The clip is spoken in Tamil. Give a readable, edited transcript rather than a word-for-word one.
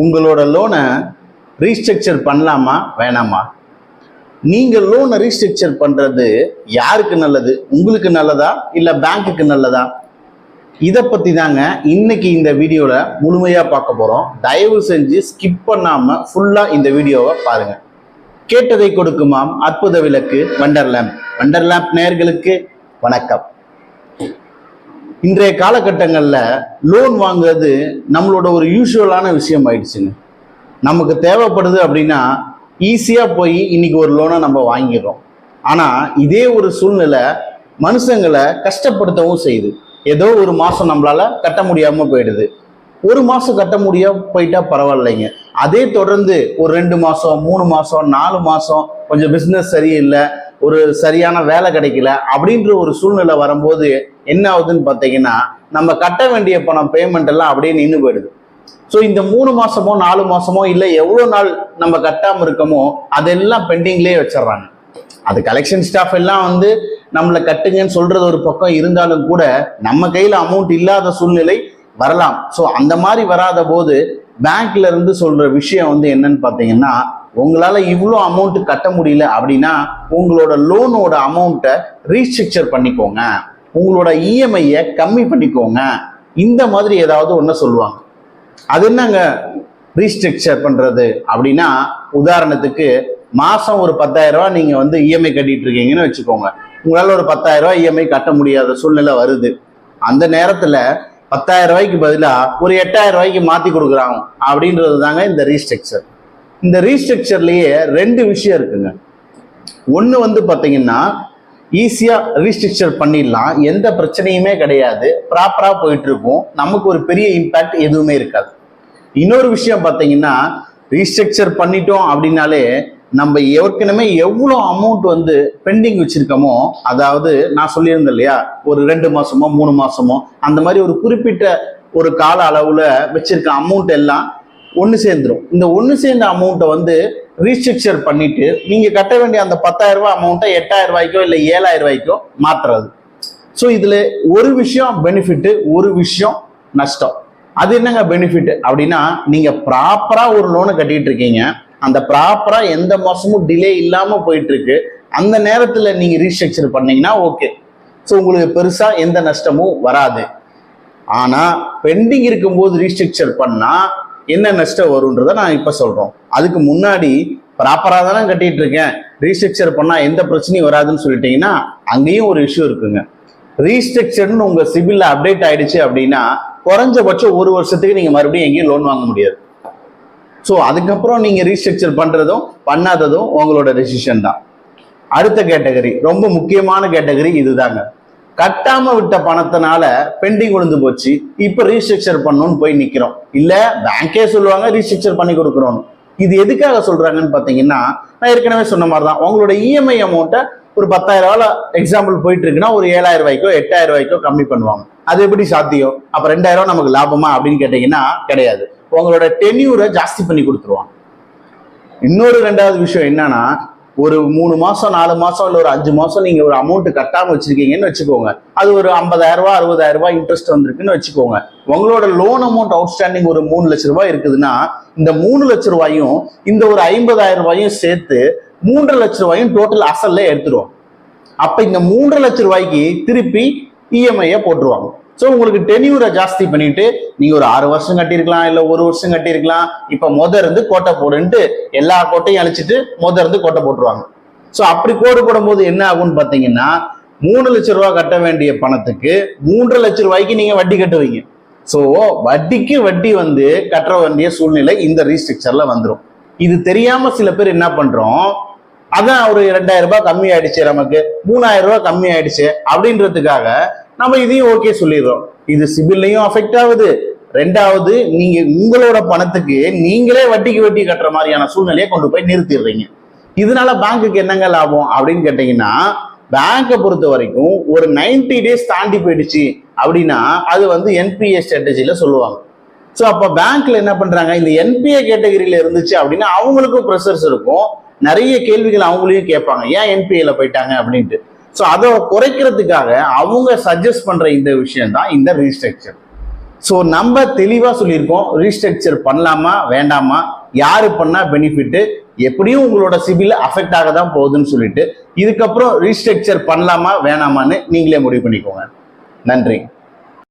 உங்களோட லோனை ரீஸ்ட்ரக்சர் பண்ணலாமா வேணாமா? நீங்கள் லோனை ரீஸ்ட்ரக்சர் பண்ணுறது யாருக்கு நல்லது? உங்களுக்கு நல்லதா இல்லை பேங்க்குக்கு நல்லதா? இதை பற்றி தாங்க இன்னைக்கு இந்த வீடியோவில் முழுமையாக பார்க்க போகிறோம். தயவு செஞ்சு ஸ்கிப் பண்ணாமல் ஃபுல்லாக இந்த வீடியோவை பாருங்கள். கேட்டதை கொடுக்குமாம் அற்புத விளக்கு வண்டர்லேம்ப் நேயர்களுக்கு வணக்கம். இன்றைய காலகட்டங்களில் லோன் வாங்குறது நம்மளோட ஒரு யூஸ்வலான விஷயம் ஆயிடுச்சுங்க. நமக்கு தேவைப்படுது அப்படின்னா ஈஸியாக போய் இன்னைக்கு ஒரு லோனை நம்ம வாங்கிடுறோம். ஆனால் இதே ஒரு சூழ்நிலை மனுஷங்களை கஷ்டப்படுத்தவும் செய்யுது. ஏதோ ஒரு மாதம் நம்மளால கட்ட முடியாமல் போயிடுது. ஒரு மாதம் கட்ட முடியாம போயிட்டா பரவாயில்லைங்க. அதே தொடர்ந்து ஒரு 2 மாதம் 3 மாதம் 4 மாதம் கொஞ்சம் பிஸ்னஸ் சரியில்லை, ஒரு சரியான வேலை கிடைக்கல அப்படின்ற ஒரு சூழ்நிலை வரும்போது என்ன ஆகுதுன்னு பார்த்தீங்கன்னா நம்ம கட்ட வேண்டிய பணம் பேமெண்ட் எல்லாம் அப்படியே நின்று போயிடுது. ஸோ இந்த 3 மாசமோ 4 மாசமோ இல்லை எவ்வளோ நாள் நம்ம கட்டாமல் இருக்கமோ அதெல்லாம் பெண்டிங்லேயே வச்சிடறாங்க. அது கலெக்ஷன் ஸ்டாஃப் எல்லாம் வந்து நம்மளை கட்டுங்கன்னு சொல்றது ஒரு பக்கம் இருந்தாலும் கூட நம்ம கையில் அமௌண்ட் இல்லாத சூழ்நிலை வரலாம். ஸோ அந்த மாதிரி வராத போது பேங்க்ல இருந்து சொல்ற விஷயம் வந்து என்னன்னு பார்த்தீங்கன்னா, உங்களால இவ்வளோ அமௌண்ட் கட்ட முடியல அப்படின்னா உங்களோட லோனோட அமௌண்ட்டை ரீஸ்ட்ரக்சர் பண்ணிக்கோங்க, உங்களோட இஎம்ஐயை கம்மி பண்ணிக்கோங்க, இந்த மாதிரி ஏதாவது ஒன்று சொல்லுவாங்க. அது என்னங்க ரீஸ்ட்ரக்சர் பண்றது அப்படின்னா, உதாரணத்துக்கு மாசம் ஒரு 10,000 ரூபாய் நீங்க வந்து இஎம்ஐ கட்டிட்டு இருக்கீங்கன்னு வச்சுக்கோங்க. உங்களால ஒரு 10,000 ரூபாய் இஎம்ஐ கட்ட முடியாத சூழ்நிலை வருது. அந்த நேரத்துல 10,000 ரூபாய்க்கு பதிலாக ஒரு 8,000 ரூபாய்க்கு மாத்தி கொடுக்குறாங்க அப்படின்றது தாங்க இந்த ரீஸ்ட்ரக்சர். இந்த ரீஸ்ட்ரக்சர்லயே 2 விஷயம் இருக்குங்க. ஒன்று வந்து பார்த்தீங்கன்னா ஈஸியா ரீஸ்ட்ரக்சர் பண்ணிடலாம், எந்த பிரச்சனையுமே கிடையாது, ப்ராப்பரா போயிட்டு இருக்கும், நமக்கு ஒரு பெரிய இம்பாக்ட் எதுவுமே இருக்காது. இன்னொரு விஷயம் பார்த்தீங்கன்னா ரீஸ்ட்ரக்சர் பண்ணிட்டோம் அப்படின்னாலே நம்ம ஏற்கனவே எவ்வளோ அமௌண்ட் வந்து பெண்டிங் வச்சிருக்கோமோ, அதாவது நான் சொல்லியிருந்தேன் இல்லையா, ஒரு 2 மாசமோ 3 மாசமோ அந்த மாதிரி ஒரு குறிப்பிட்ட ஒரு கால அளவுல வச்சிருக்க அமௌண்ட் எல்லாம் ஒன்று சேர்ந்துடும். இந்த ஒன்று சேர்ந்த அமௌண்ட்டை வந்து ரீஸ்ட்ரக்சர் பண்ணிட்டு நீங்க கட்ட வேண்டிய அந்த 10,000 ரூபாய் அமௌண்ட்டை 8,000 ரூபாய்க்கோ இல்லை 7,000 ரூபாய்க்கோ மாத்துறது. ஸோ இதுல ஒரு விஷயம் பெனிஃபிட், ஒரு விஷயம் நஷ்டம். அது என்னங்க பெனிஃபிட் அப்படின்னா, நீங்க ப்ராப்பரா ஒரு லோனை கட்டிட்டு இருக்கீங்க, அந்த ப்ராப்பரா எந்த மாசமும் டிலே இல்லாம போயிட்டு இருக்கு, அந்த நேரத்துல நீங்க ரீஸ்ட்ரக்சர் பண்ணீங்கன்னா ஓகே, ஸோ உங்களுக்கு பெருசா எந்த நஷ்டமும் வராது. ஆனா பெண்டிங் இருக்கும்போது ரீஸ்ட்ரக்சர் பண்ணா என்ன நஷ்டம் வரும்ன்றத நான் இப்ப சொல்றோம். அதுக்கு முன்னாடி ப்ராப்பரா தானே கட்டிட்டு இருக்கேன், ரீஸ்ட்ரக்சர் பண்ணா எந்த பிரச்சனையும் வராதுன்னு சொல்லிட்டீங்கன்னா அங்கேயும் ஒரு இஷ்யூ இருக்குங்க. ரீஸ்ட்ரக்சர்னு உங்க சிபில்ல அப்டேட் ஆயிடுச்சு அப்படின்னா குறைஞ்சபட்சம் 1 வருஷத்துக்கு நீங்க மறுபடியும் எங்கேயும் லோன் வாங்க முடியாது. ஸோ அதுக்கப்புறம் நீங்க ரீஸ்ட்ரக்சர் பண்றதும் பண்ணாததும் உங்களோட டெசிஷன் தான். அடுத்த கேட்டகரி, ரொம்ப முக்கியமான கேட்டகரி இதுதாங்க. கட்டாம விட்ட பணத்தினால பெண்டிங் விழுந்து போச்சு, இப்ப ரீஸ்ட்ரக்சர் பண்ணணும்னு போய் நிக்கிறோம். இல்ல பேங்கே சொல்லுவாங்க ரீஸ்ட்ரக்சர் பண்ணி கொடுக்குறோம். இது எதுக்காக சொல்றாங்கன்னு பாத்தீங்கன்னா, நான் ஏற்கனவே சொன்ன மாதிரி தான், உங்களோட இஎம்ஐ அமௌண்ட்டை ஒரு 10,000 ரூபாய் எக்ஸாம்பிள் போயிட்டு இருக்குன்னா ஒரு 7,000 ரூபாய்க்கோ 8,000 ரூபாய்க்கோ கம்மி பண்ணுவாங்க. அது எப்படி சாத்தியம்? அப்ப 2,000 ரூபாய் நமக்கு லாபமா அப்படின்னு கேட்டீங்கன்னா கிடையாது. உங்களோட டென்யூரை ஜாஸ்தி பண்ணி கொடுத்துருவாங்க. இன்னொரு 2வது விஷயம் என்னன்னா, ஒரு 3 மாசம் 4 மாசம் இல்லை ஒரு 5 மாசம் நீங்க ஒரு அமௌண்ட் கட்டாம வச்சிருக்கீங்கன்னு வச்சுக்கோங்க, அது ஒரு 50,000 ரூபாய் 60,000 ரூபாய் இன்ட்ரெஸ்ட் வந்திருக்குன்னு வச்சுக்கோங்க. உங்களோட லோன் அமௌண்ட் அவுட்ஸ்டாண்டிங் ஒரு 3 லட்சம் ரூபாய் இருக்குதுன்னா இந்த 3 லட்சம் ரூபாயும் இந்த ஒரு 50,000 ரூபாயும் சேர்த்து 3.5 லட்சம் ரூபாயும் டோட்டல் அசல்ல எடுத்துருவோம். அப்ப இந்த 3.5 லட்சம் ரூபாய்க்கு திருப்பி இஎம்ஐ போட்டுருவாங்க. ஸோ உங்களுக்கு டென்யூரை ஜாஸ்தி பண்ணிட்டு நீங்க ஒரு 6 வருஷம் கட்டியிருக்கலாம், இல்லை 1 வருஷம் கட்டியிருக்கலாம், இப்ப இருந்து கோட்டை போடுன்ட்டு எல்லா கோட்டையும் அழிச்சிட்டு இருந்து கோட்டை போட்டுருவாங்க. ஸோ அப்படி கோடு போடும்போது என்ன ஆகும்னு பாத்தீங்கன்னா 3 லட்சம் ரூபாய் கட்ட வேண்டிய பணத்துக்கு 3.5 லட்சம் ரூபாய்க்கு நீங்க வட்டி கட்டுவீங்க. ஸோ வட்டிக்கு வட்டி வந்து கட்ட வேண்டிய சூழ்நிலை இந்த ரீஸ்ட்ரக்சர்ல வந்துடும். இது தெரியாம சில பேர் என்ன பண்றோம், அதான் ஒரு 2,000 ரூபாய் கம்மி ஆயிடுச்சு, நமக்கு 3,000 ரூபாய் கம்மி ஆயிடுச்சு அப்படின்றதுக்காக நம்ம இதையும் ஓகே சொல்லிடுறோம். இது சிபில்லையும் அஃபெக்ட் ஆகுது. 2வது நீங்க உங்களோட பணத்துக்கு நீங்களே வட்டிக்கு வட்டி கட்டுற மாதிரியான சூழ்நிலையை கொண்டு போய் நிறுத்திடுறீங்க. இதனால பேங்க்குக்கு என்னங்க லாபம் அப்படின்னு கேட்டீங்கன்னா, பேங்கை பொறுத்த வரைக்கும் ஒரு 90 டேஸ் தாண்டி போயிடுச்சு அப்படின்னா அது வந்து என்பிஏ ஸ்ட்ராட்டஜில சொல்லுவாங்க. ஸோ அப்ப பேங்க்ல என்ன பண்றாங்க, இந்த என்பிஏ கேட்டகரியில இருந்துச்சு அப்படின்னா அவங்களுக்கும் ப்ரெஷர்ஸ் இருக்கும், நிறைய கேள்விகள் அவங்களையும் கேட்பாங்க, ஏன் என்பிஏல போயிட்டாங்க அப்படின்ட்டு. ஸோ அதை குறைக்கிறதுக்காக அவங்க சஜஸ்ட் பண்ற இந்த விஷயம் தான் இந்த ரீஸ்ட்ரக்சர். ஸோ நம்ம தெளிவாக சொல்லியிருக்கோம், ரீஸ்ட்ரக்சர் பண்ணலாமா வேண்டாமா, யாரு பண்ணா பெனிஃபிட், எப்படியும் உங்களோட சிபில் அஃபெக்ட் ஆக தான் போகுதுன்னு சொல்லிட்டு இதுக்கப்புறம் ரீஸ்ட்ரக்சர் பண்ணலாமா வேணாமான்னு நீங்களே முடிவு பண்ணிக்கோங்க. நன்றி.